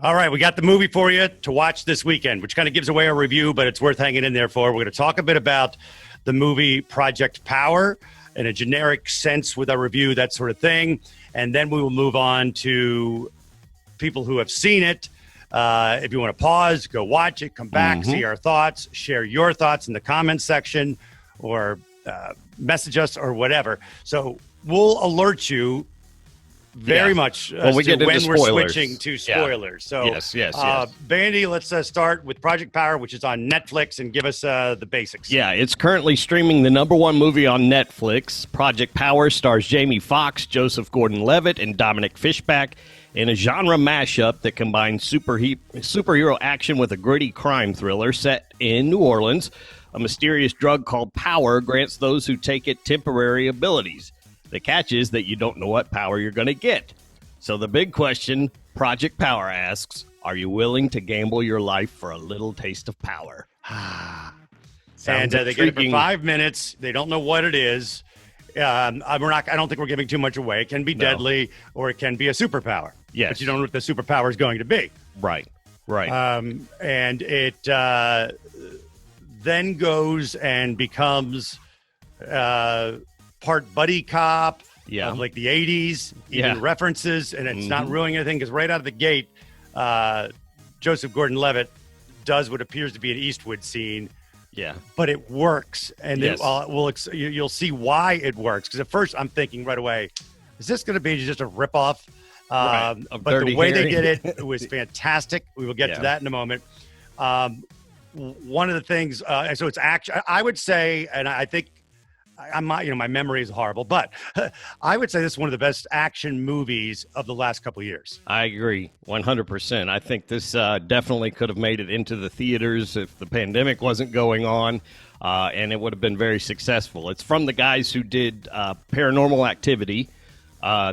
All right, we got the movie for you to watch this weekend, which kind of gives away a review, but it's worth hanging in there for. We're going to talk a bit about the movie Project Power in a generic sense with our review, that sort of thing. And then we will move on to people who have seen it. If you want to pause, go watch it, come back, see our thoughts, share your thoughts in the comments section, or message us or whatever. So we'll alert you very much when we get into when we're spoilers. switching to spoilers. So yes. Bandy, let's start with Project Power, which is on Netflix, and give us the basics. Yeah, it's currently streaming, the #1 movie on Netflix. Project Power stars Jamie Foxx, Joseph Gordon-Levitt, and Dominic Fishback in a genre mashup that combines superhero action with a gritty crime thriller set in New Orleans. A mysterious drug called Power grants those who take it temporary abilities. The catch is that you don't know what power you're going to get. So the big question Project Power asks, are you willing to gamble your life for a little taste of power? And they get it for 5 minutes. They don't know what it is. I don't think we're giving too much away. It can be deadly, or it can be a superpower. Yes. But you don't know what the superpower is going to be. Right. And it then goes and becomes part buddy cop of like the 80s, even references, and it's not ruining anything because right out of the gate, Joseph Gordon-Levitt does what appears to be an Eastwood scene. Yeah, but it works, and you'll see why it works. Because at first, I'm thinking right away, is this going to be just a ripoff? But the way they did it was fantastic. We will get to that in a moment. One of the things, so it's action. I would say, and I think my memory is horrible, but I would say this is one of the best action movies of the last couple of years. I agree 100%. I think this definitely could have made it into the theaters if the pandemic wasn't going on, and it would have been very successful. It's from the guys who did Paranormal Activity.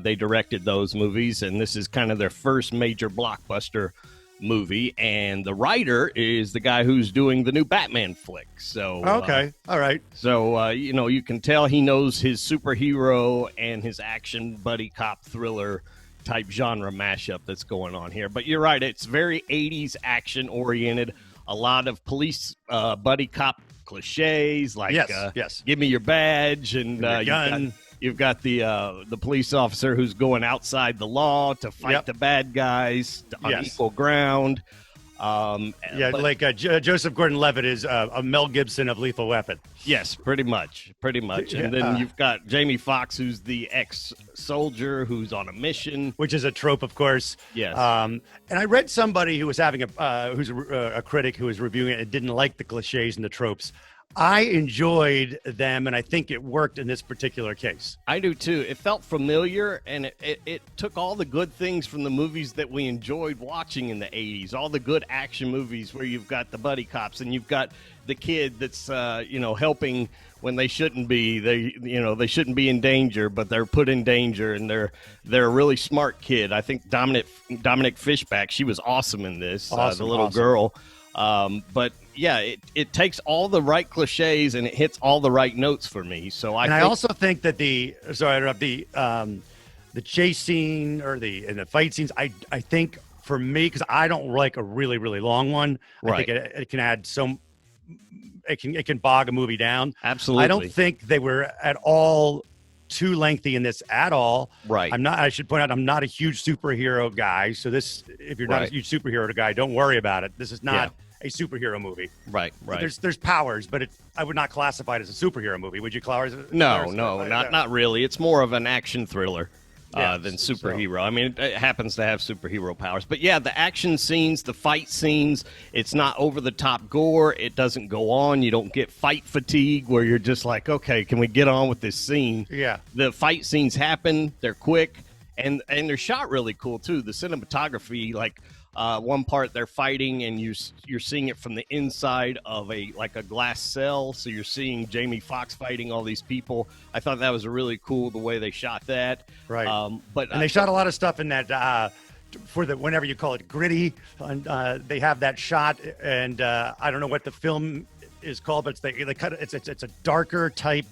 They directed those movies, and this is kind of their first major blockbuster movie, and the writer is the guy who's doing the new Batman flick. So okay, all right. So you can tell he knows his superhero and his action buddy cop thriller type genre mashup that's going on here. But you're right, it's very 80s action oriented. A lot of police buddy cop cliches like yes. Give me your badge and your gun. You've got the police officer who's going outside the law to fight the bad guys on equal ground. Joseph Gordon-Levitt is a Mel Gibson of Lethal Weapon. Yes, pretty much. And then you've got Jamie Foxx, who's the ex-soldier who's on a mission, which is a trope, of course. Yes. And I read somebody who was having who's a critic who was reviewing it and didn't like the cliches and the tropes. I enjoyed them, and I think it worked in this particular case. I do, too. It felt familiar, and it took all the good things from the movies that we enjoyed watching in the 80s, all the good action movies where you've got the buddy cops and you've got the kid that's, helping when they shouldn't be. They shouldn't be in danger, but they're put in danger, and they're a really smart kid. I think Dominic Fishback, she was awesome in this, the little girl. But yeah, it takes all the right cliches and it hits all the right notes for me. So I also think that the chase scene or the fight scenes, I think for me, because I don't like a really, really long one. Right. I think it can add it can bog a movie down. Absolutely. I don't think they were at all too lengthy in this at all. Right. I should point out, I'm not a huge superhero guy. So if you're not a huge superhero guy, don't worry about it. This is not a superhero movie. Right. There's powers, but I would not classify it as a superhero movie. Would you, Clowers? No, not really. It's more of an action thriller than superhero. I mean, it happens to have superhero powers. But yeah, the action scenes, the fight scenes, it's not over-the-top gore. It doesn't go on. You don't get fight fatigue where you're just like, okay, can we get on with this scene? Yeah. The fight scenes happen. They're quick. And they're shot really cool, too. The cinematography, like... one part they're fighting and you're seeing it from the inside of a glass cell, so you're seeing Jamie Foxx fighting all these people. I thought that was really cool the way they shot that. Right. And they shot a lot of stuff in that for the whenever you call it gritty. They have that shot, and I don't know what the film is called, but they cut it. It's a darker type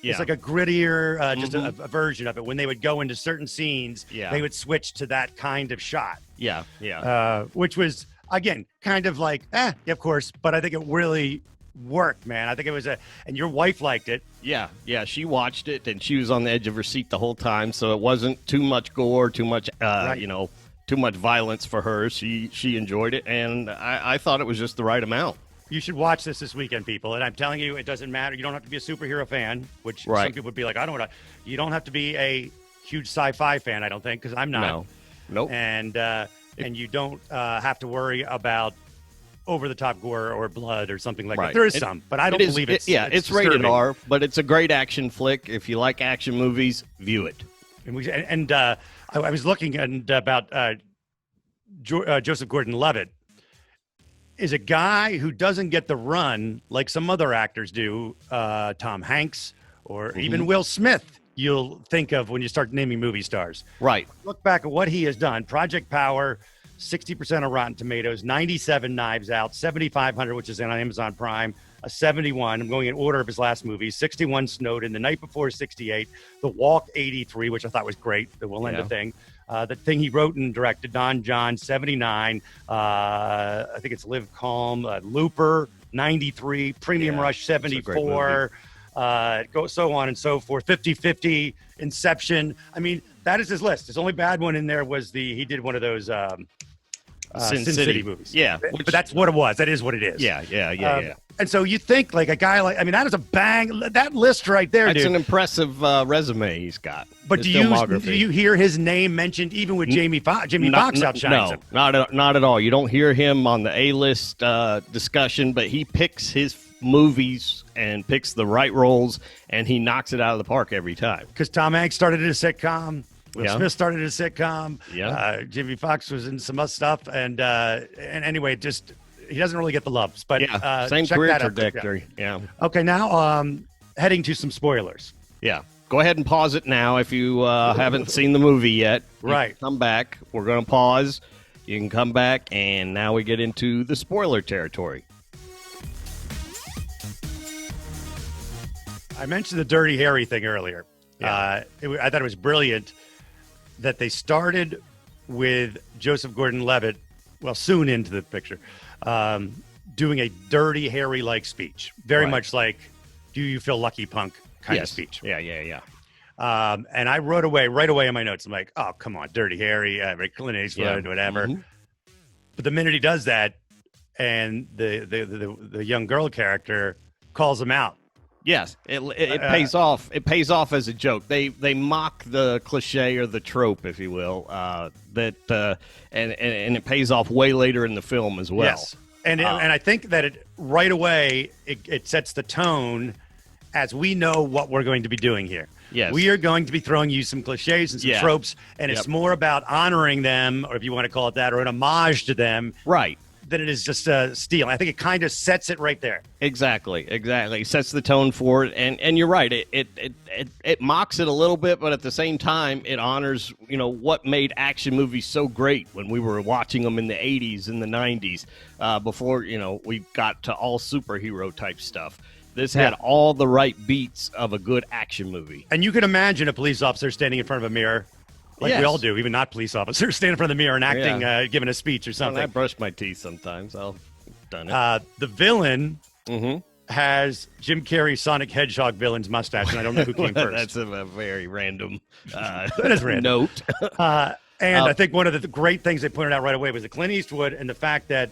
Yeah. It's like a grittier, just a version of it. When they would go into certain scenes, they would switch to that kind of shot. Yeah, yeah. Which was, again, kind of like, yeah, of course. But I think it really worked, man. I think it was and your wife liked it. Yeah, she watched it, and she was on the edge of her seat the whole time, so it wasn't too much gore, too much, too much violence for her. She enjoyed it, and I thought it was just the right amount. You should watch this weekend, people. And I'm telling you, it doesn't matter. You don't have to be a superhero fan, which some people would be like, I don't want to. You don't have to be a huge sci-fi fan, I don't think, because I'm not. No. Nope. And you don't have to worry about over-the-top gore or blood or something like that. There is some, but I don't believe it's it's rated R, but it's a great action flick. If you like action movies, view it. And I was looking about Joseph Gordon-Levitt. Is a guy who doesn't get the run like some other actors do, Tom Hanks or even Will Smith, you'll think of when you start naming movie stars. Right. Look back at what he has done. Project Power, 60% of Rotten Tomatoes, 97 Knives Out, 7,500, which is on Amazon Prime, a 71. I'm going in order of his last movies. 61 Snowden, The Night Before 68, The Walk 83, which I thought was great, the Willenda thing. The thing he wrote and directed, Don John, 79. I think it's Live Calm. Looper, 93. Premium Rush, 74. Go so on and so forth. 50-50. Inception. I mean, that is his list. His only bad one in there was he did one of those Sin City movies. Yeah. But that's what it was. That is what it is. Yeah. And so you think like a guy like, I mean, that is a bang. That list right there, dude. It's an impressive resume he's got. But do you hear his name mentioned even with Jamie Foxx outshines him? Not at all. You don't hear him on the A-list discussion, but he picks his movies and picks the right roles, and he knocks it out of the park every time. Because Tom Hanks started in a sitcom. Will Smith started in a sitcom. Yeah. Jimmy Foxx was in some other stuff. And anyway, just he doesn't really get the loves. But same check career that trajectory. Yeah. Okay, now heading to some spoilers. Yeah. Go ahead and pause it now if you haven't seen the movie yet. Right. Come back. We're going to pause. You can come back, and now we get into the spoiler territory. I mentioned the Dirty Harry thing earlier. Yeah. I thought it was brilliant that they started with Joseph Gordon-Levitt, well, soon into the picture, doing a Dirty Harry-like speech. Very much like, do you feel lucky, punk kind of speech. Yeah. And I wrote right away in my notes. I'm like, oh, come on, Dirty Harry, Clint Eastwood, whatever. Mm-hmm. But the minute he does that, and the young girl character calls him out. Yes, it pays off. It pays off as a joke. They mock the cliche or the trope, if you will, and it pays off way later in the film as well. Yes, and I think that it right away it sets the tone as we know what we're going to be doing here. Yes, we are going to be throwing you some cliches and some tropes, and it's more about honoring them, or if you want to call it that, or an homage to them, right? Than it is just stealing. I think it kind of sets it right there. Exactly. It sets the tone for it, and you're right. It mocks it a little bit, but at the same time, it honors what made action movies so great when we were watching them in the '80s and the '90s, before we got to all superhero type stuff. This had all the right beats of a good action movie. And you can imagine a police officer standing in front of a mirror. Like we all do, even not police officers, standing in front of the mirror and acting, giving a speech or something. When I brush my teeth sometimes. I've done it. The villain has Jim Carrey's Sonic Hedgehog villain's mustache, and I don't know who came first. That's a very random, that is random note. And I think one of the great things they pointed out right away was the Clint Eastwood and the fact that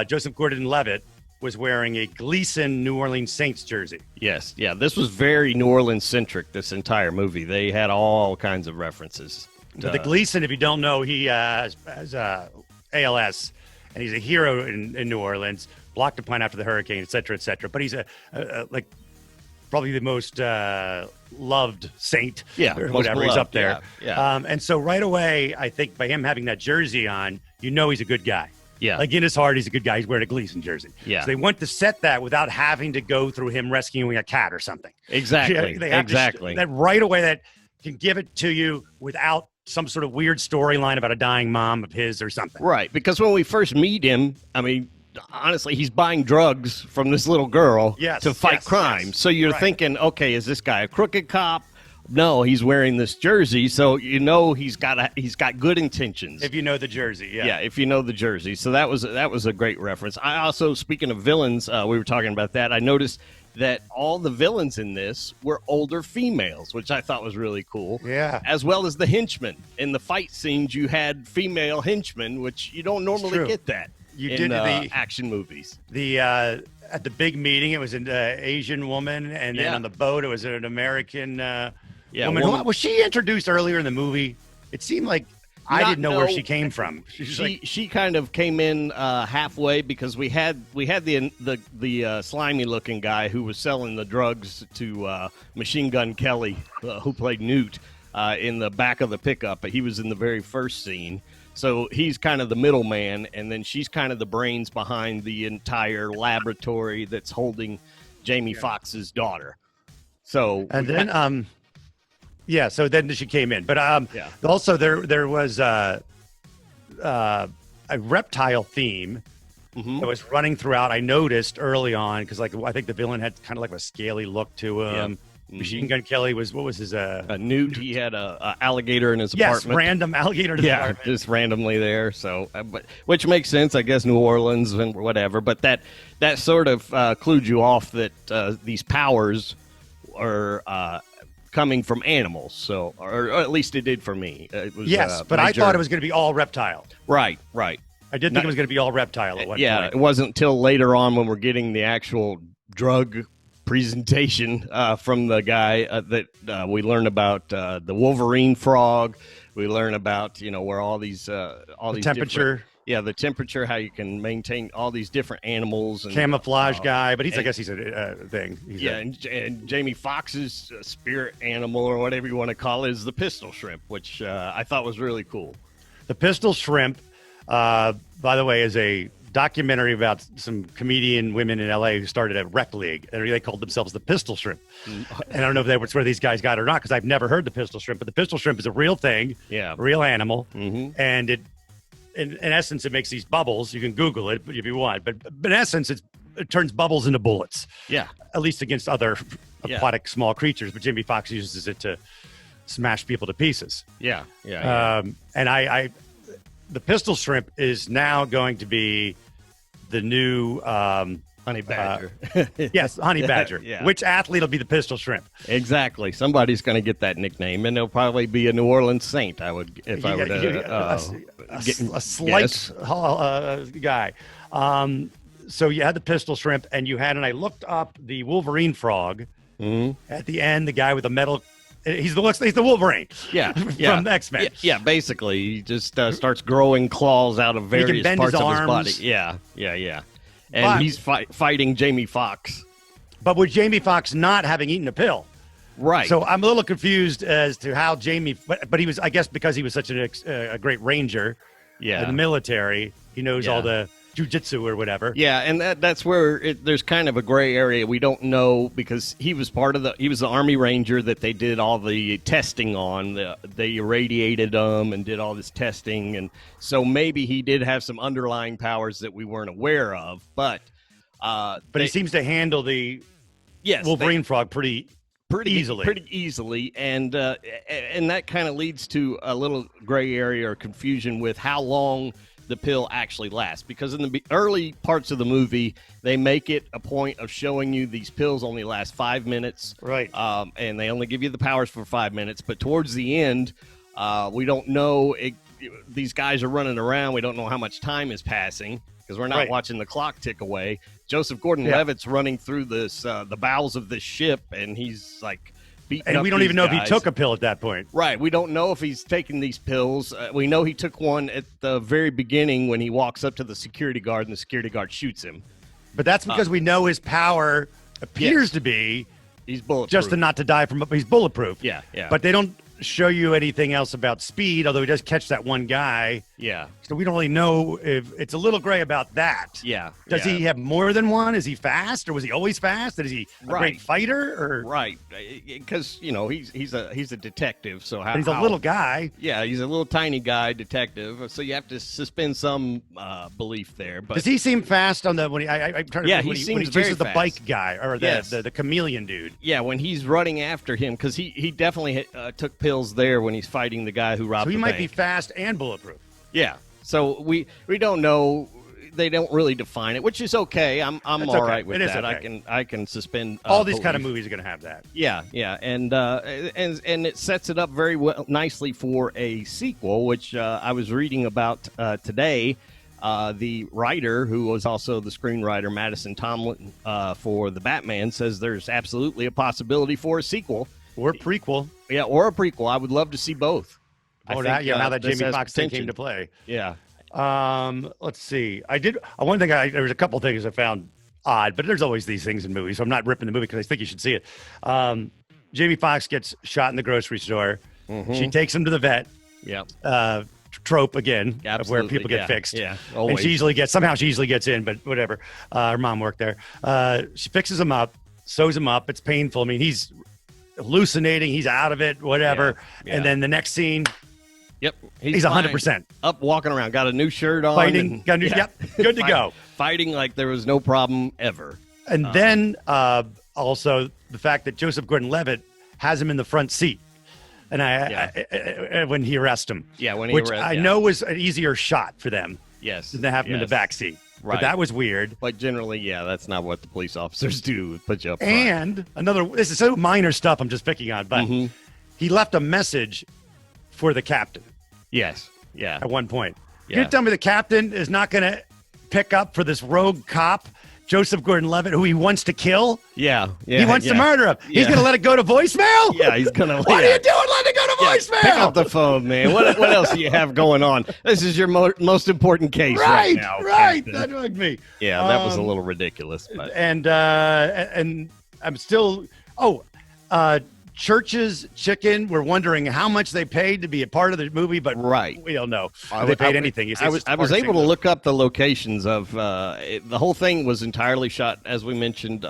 Joseph Gordon-Levitt was wearing a Gleason New Orleans Saints jersey. Yes, this was very New Orleans centric. This entire movie, they had all kinds of references. But the Gleason, if you don't know, he has ALS, and he's a hero in New Orleans. Blocked a plane after the hurricane, et cetera, et cetera. But he's like probably the most loved saint, or whatever. He's up there. Yeah. And so right away, I think by him having that jersey on, he's a good guy. Yeah. Like in his heart, he's a good guy. He's wearing a Gleason jersey. Yeah. So they want to set that without having to go through him rescuing a cat or something. Exactly. That right away that can give it to you without some sort of weird storyline about a dying mom of his or something. Right. Because when we first meet him, I mean, honestly, he's buying drugs from this little girl to fight crime. Yes. So you're Right. thinking, okay, is this guy a crooked cop? No, he's wearing this jersey, so you know he's got good intentions. If you know the jersey, Yeah, if you know the jersey. So that was a great reference. I also, speaking of villains, we were talking about that. I noticed that all the villains in this were older females, which I thought was really cool. Yeah. As well as the henchmen. In the fight scenes, you had female henchmen, which you don't normally get that in action movies. At the big meeting, it was an Asian woman, and then on the boat, it was an American woman. Was she introduced earlier in the movie? It seemed like I didn't know where she came from. She kind of came in halfway because we had the slimy looking guy who was selling the drugs to Machine Gun Kelly, who played Newt, in the back of the pickup. But he was in the very first scene. So he's kind of the middleman, and then she's kind of the brains behind the entire laboratory that's holding Jamie Foxx's daughter. So and then so then she came in, but also there was a reptile theme that was running throughout. I noticed early on because I think the villain had kind of like a scaly look to him. Yeah. Machine Gun Kelly what was his a newt? He had a alligator in his apartment. Yes, random alligator. In his apartment. Just randomly there. So, which makes sense, I guess. New Orleans and whatever. But that sort of clued you off that these powers are coming from animals. So, or at least it did for me. It was, but I thought it was going to be all reptile. Right. I did think it was going to be all reptile at one point. Yeah, it wasn't until later on when we're getting the actual drug presentation from the guy that we learn about the Wolverine frog. We learn about where all these temperature. The temperature, how you can maintain all these different animals and camouflage guy, but I guess he's a thing. And Jamie Foxx's spirit animal or whatever you want to call it is the pistol shrimp, which I thought was really cool. The pistol shrimp, by the way, is a documentary about some comedian women in LA who started a rec league, and they called themselves the Pistol Shrimp. And I don't know if that's where these guys got it or not, because I've never heard the pistol shrimp, but the pistol shrimp is a real thing, a real animal, and it, in essence, it makes these bubbles. You can Google it if you want, but in essence, it turns bubbles into bullets. Yeah, at least against other aquatic small creatures. But Jamie Foxx uses it to smash people to pieces. Yeah. And the pistol shrimp is now going to be the new honey badger. Yes, honey badger. Which athlete will be the pistol shrimp? Exactly. Somebody's going to get that nickname, and they'll probably be a New Orleans Saint. I would, if I were to a slight guy. So you had the pistol shrimp, and you had, and I looked up the Wolverine frog. At the end, the guy with the metal. He's the Wolverine. From X-Men. Yeah, basically, he just starts growing claws out of various parts of his body. Yeah. And he's fighting Jamie Foxx. But with Jamie Foxx not having eaten a pill. Right. So I'm a little confused as to how Jamie, but he was, I guess, because he was such a great ranger in the military, he knows all the jujitsu or whatever. Yeah, and that's where there's kind of a gray area. We don't know because he was the Army Ranger that they did all the testing on. They irradiated them and did all this testing, and so maybe he did have some underlying powers that we weren't aware of. But he seems to handle the Wolverine frog pretty easily, and that kind of leads to a little gray area or confusion with how long the pill actually lasts, because in the early parts of the movie they make it a point of showing you these pills only last 5 minutes, right? And they only give you the powers for 5 minutes, but towards the end we don't know these guys are running around, we don't know how much time is passing because we're not watching the clock tick away. Joseph Gordon-Levitt's running through this the bowels of this ship, and he's like beating up we don't even know guys. If he took a pill at that point. Right. We don't know if he's taking these pills. We know he took one at the very beginning when he walks up to the security guard, and the security guard shoots him. But that's because we know his power appears to be he's bulletproof. Just not to die from. He's bulletproof. Yeah. But they don't. show you anything else about speed, although he does catch that one guy. Yeah. So we don't really know if it's a little gray about that. Yeah. Does he have more than one? Is he fast, or was he always fast? Is he a great fighter? Or right? Because he's a detective, so he's a little guy. Yeah, he's a little tiny guy detective. So you have to suspend some belief there. But does he seem fast on the when he? I'm trying to yeah, when he he seems chases very the fast. bike guy or the chameleon dude. Yeah, when he's running after him, because he definitely took pills there when he's fighting the guy who robbed. So he the might bank. be fast and bulletproof. Yeah. So we don't know. They don't really define it, which is okay. I'm all right with that. Okay. I can suspend all these kind of movies are going to have that. Yeah, and it sets it up very nicely for a sequel, which I was reading about today. The writer, who was also the screenwriter, Madison Tomlin, for the Batman, says there's absolutely a possibility for a sequel or a prequel. Yeah, or a prequel. I would love to see both. How that Jamie Foxx thing came to play. Yeah. Let's see. There was a couple things I found odd, but there's always these things in movies. So I'm not ripping the movie because I think you should see it. Jamie Foxx gets shot in the grocery store. Mm-hmm. She takes him to the vet. Yeah. Trope again, of where people get fixed. Yeah. Always. And she easily gets in, but whatever. Her mom worked there. She fixes him up, sews him up. It's painful. I mean, he's hallucinating. He's out of it, whatever. Yeah. And then the next scene. Yep, he's 100% up, walking around. Got a new shirt on, fighting. Yep, good to go. Fighting like there was no problem ever. And then also the fact that Joseph Gordon-Levitt has him in the front seat, and when he arrests him, which I know was an easier shot for them. Yes, than to have him in the back seat. Right. But that was weird. But generally, that's not what the police officers do. Put you up front. And this is so minor stuff I'm just picking on, but he left a message for the captain. Yes. Yeah. At one point. Yeah. You're telling me the captain is not going to pick up for this rogue cop, Joseph Gordon-Levitt, who he wants to kill? Yeah. He wants to murder him. Yeah. He's going to let it go to voicemail? Yeah, he's going to. What are you doing? Let it go to voicemail. Pick up the phone, man. What else do you have going on? This is your most important case right now. Right. That bugged me. Yeah, that was a little ridiculous. But. And I'm still. Church's Chicken, we're wondering how much they paid to be a part of the movie, but we don't know if they paid anything. I was able to look up the locations of the whole thing was entirely shot, as we mentioned,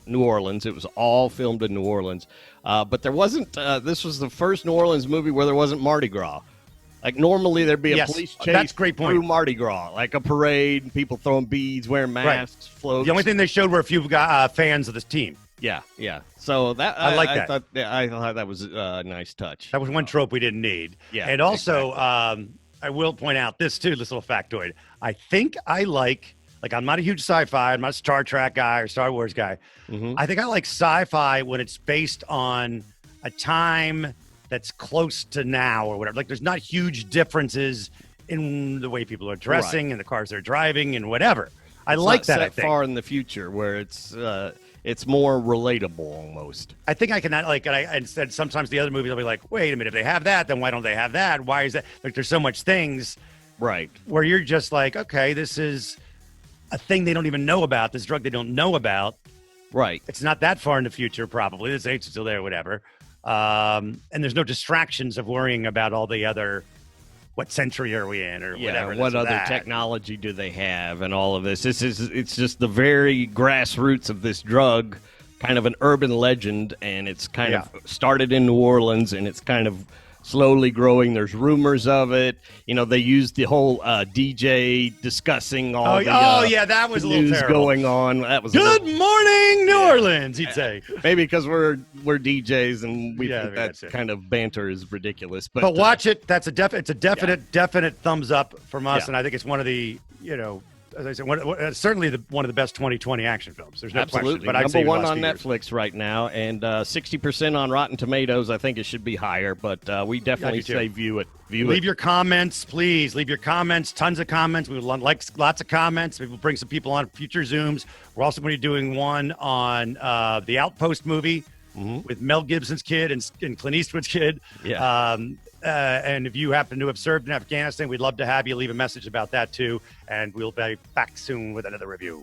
New Orleans. It was all filmed in New Orleans, but there wasn't. This was the first New Orleans movie where there wasn't Mardi Gras. Like normally there'd be a police chase through Mardi Gras, like a parade, people throwing beads, wearing masks, floats. The only thing they showed were a few fans of this team. Yeah. So that I like that. I thought that was a nice touch. That was one trope we didn't need. Yeah. And also, I will point out this little factoid. I think I like I'm not a huge sci-fi. I'm not a Star Trek guy or Star Wars guy. Mm-hmm. I think I like sci-fi when it's based on a time that's close to now or whatever. Like there's not huge differences in the way people are dressing and the cars they're driving and whatever. I like that. I think far in the future where it's more relatable almost. I think I can instead sometimes the other movies I'll be like, wait a minute, if they have that, then why don't they have that? Why is that? Like there's so much things where you're just like, okay, this is a thing they don't even know about, this drug they don't know about. Right. It's not that far in the future, probably. This ain't still there, whatever. And there's no distractions of worrying about all the other what century are we in or whatever. What other technology do they have and all of this? It's just the very grassroots of this drug, kind of an urban legend, and it's kind of started in New Orleans, and it's kind of slowly growing. There's rumors of it. They used the whole DJ discussing all that was a little news terrible. Going on. That was Good morning, New Orleans, he'd say. Maybe because we're DJs and we think that kind of banter is ridiculous. But watch it. It's a definite thumbs up from us, and I think it's one of the as I said, certainly one of the best 2020 action films. There's no question. But number one on Netflix right now, and 60% on Rotten Tomatoes. I think it should be higher, but we definitely say view it. Leave your comments, please. Leave your comments. Tons of comments. We would like lots of comments. We will bring some people on future Zooms. We're also going to be doing one on the Outpost movie with Mel Gibson's kid and Clint Eastwood's kid. Yeah. And if you happen to have served in Afghanistan, we'd love to have you leave a message about that too. And we'll be back soon with another review.